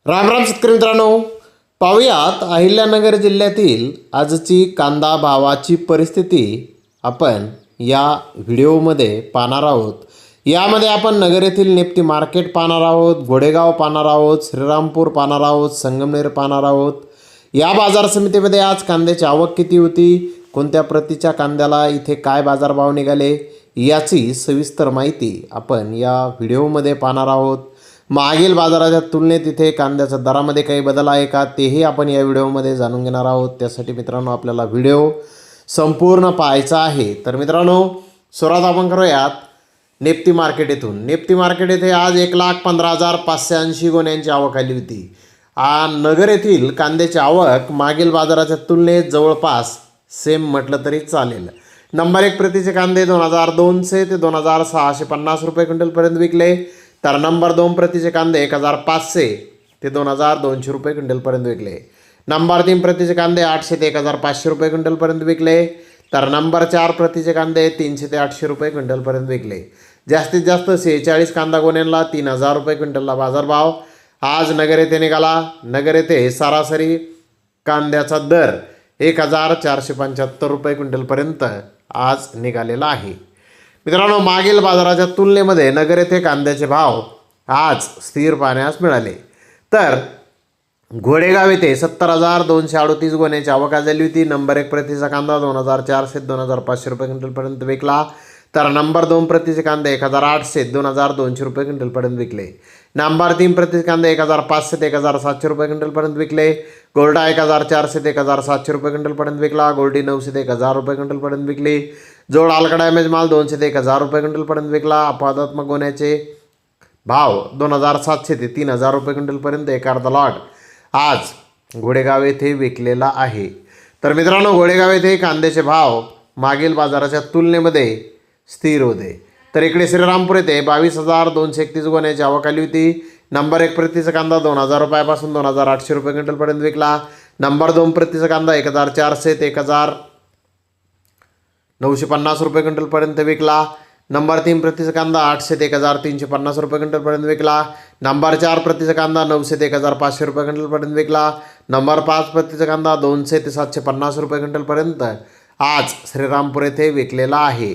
राम राम शेतकरी मित्रांनो, पाहूयात अहिल्यानगर जिल्ह्यातील आजची कांदा भावाची परिस्थिती आपण या व्हिडिओमध्ये पाहणार आहोत। यामध्ये आपण नगर येथील नेप्ती मार्केट पाहणार आहोत, गोडेगाव पाहणार आहोत, श्रीरामपूर पाहणार आहोत, संगमनेर पाहणार आहोत। या बाजार समितीमध्ये आज कांद्याची आवक किती होती, कोणत्या प्रतीच्या कांद्याला इथे काय बाजारभाव निघाले, याची सविस्तर माहिती आपण या व्हिडिओमध्ये पाहणार आहोत। मागील बाजाराच्या तुलनेत इथे कांद्याच्या दरामध्ये काही बदल आहे का तेही आपण या व्हिडिओमध्ये जाणून घेणार आहोत। त्यासाठी मित्रांनो आपल्याला व्हिडिओ संपूर्ण पाहायचा आहे। तर मित्रांनो सुरुवात आपण करूयात नेप्ती मार्केट येथून। नेप्ती मार्केट येथे आज 1,15,580 गोण्यांची आवक आली होती। नगर येथील कांद्याची आवक मागील बाजाराच्या तुलनेत जवळपास सेम म्हटलं तरी चालेल। नंबर 1 प्रतीचे कांदे 2,200 ते 2,650 रुपये क्विंटलपर्यंत विकले। तर नंबर 2 प्रतीचे कांदे 1,500 ते 2,200 रुपये क्विंटलपर्यंत विकले। नंबर 3 प्रतीचे कांदे 800 ते 1,500 रुपये क्विंटलपर्यंत विकले। तर नंबर 4 प्रतीचे कांदे 300 ते 800 रुपये क्विंटलपर्यंत विकले। जास्तीत जास्त 46 कांदा गोण्यांना 3,000 रुपये क्विंटलला बाजारभाव आज नगर येथे निघाला। नगर येथे सरासरी कांद्याचा दर 1,475 रुपये क्विंटलपर्यंत आज निघालेला आहे। मित्रांनो मागील बाजाराच्या तुलनेमध्ये नगर येथे कांद्याचे भाव आज स्थिर पाहण्यास मिळाले। तर गोडेगाव येथे 70,238 गोण्यांची आवक झाली होती। नंबर 1 प्रतीचा कांदा 2,400 ते 2,500 रुपये क्विंटलपर्यंत विकला। तर नंबर 2 प्रतीचे कांदे 1,800 ते 2,200 रुपये क्विंटलपर्यंत विकले। नंबर 3 प्रतीचे कांदे 1,500 ते 1,700 रुपये क्विंटलपर्यंत विकले। गोल्डा 1,400 ते 1,700 रुपये क्विंटलपर्यंत विकला। गोल्डी 900 ते 1,000 रुपये क्विंटलपर्यंत विकली। जोड हलका डॅमेज माल 200 ते 1,000 रुपये क्विंटलपर्यंत विकला। अपवादात्मक गोण्याचे भाव 2,700 ते 3,000 रुपये क्विंटलपर्यंत एक अर्धा लॉट आज गोडेगाव येथे विकलेला आहे। तर मित्रांनो गोडेगाव येथे कांद्याचे भाव मागील बाजाराच्या तुलनेमध्ये स्थिर होते। तर इकडे श्रीरामपूर येथे 22,231 गोण्याची आवक आली होती। नंबर 1 प्रतीचा कांदा 2,000 रुपयापासून 2,800 रुपये क्विंटलपर्यंत विकला। नंबर 2 प्रतीचा कांदा 1,400 ते 1,950 रुपये क्विंटलपर्यंत विकला। नंबर 3 प्रतीचा कांदा 800 ते 1,350 रुपये क्विंटलपर्यंत विकला। नंबर 4 प्रतीचा कांदा 900 ते 1,500 रुपये क्विंटलपर्यंत विकला। नंबर 5 प्रतीचा कांदा 200 ते 750 रुपये क्विंटलपर्यंत आज श्रीरामपूर येथे विकलेला आहे।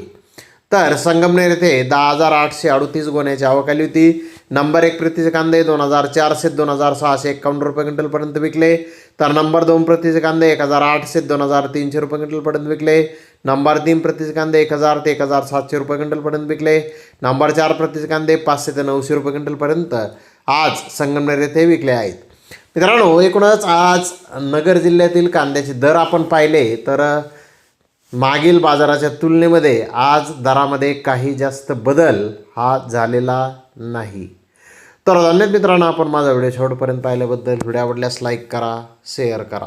तर संगमनेर येथे 10,838 गोण्याची आवक आली होती। नंबर 1 प्रतीचे कांदे 2,400 ते 2,651 रुपये क्विंटलपर्यंत विकले। तर नंबर 2 प्रतीचे कांदे 1,800 ते 2,300 रुपये क्विंटलपर्यंत विकले। नंबर 3 प्रतीचे कांदे 1,000 ते 1,700 रुपये क्विंटलपर्यंत विकले। नंबर 4 प्रतीचे कांदे 500 ते 900 रुपये क्विंटलपर्यंत आज संगमनेर येथे विकले आहेत। मित्रांनो एकूणच आज नगर जिल्ह्यातील कांद्याचे दर आपण पाहिले तर मागील बाजाराच्या तुलनेमध्ये आज दरामध्ये काही जास्त बदल हा झालेला नाही। तर धन्यवाद मित्रांनो, आपण माझा व्हिडिओ शेवटपर्यंत पाहिल्याबद्दल। व्हिडिओ आवडल्यास लाईक करा, शेअर करा।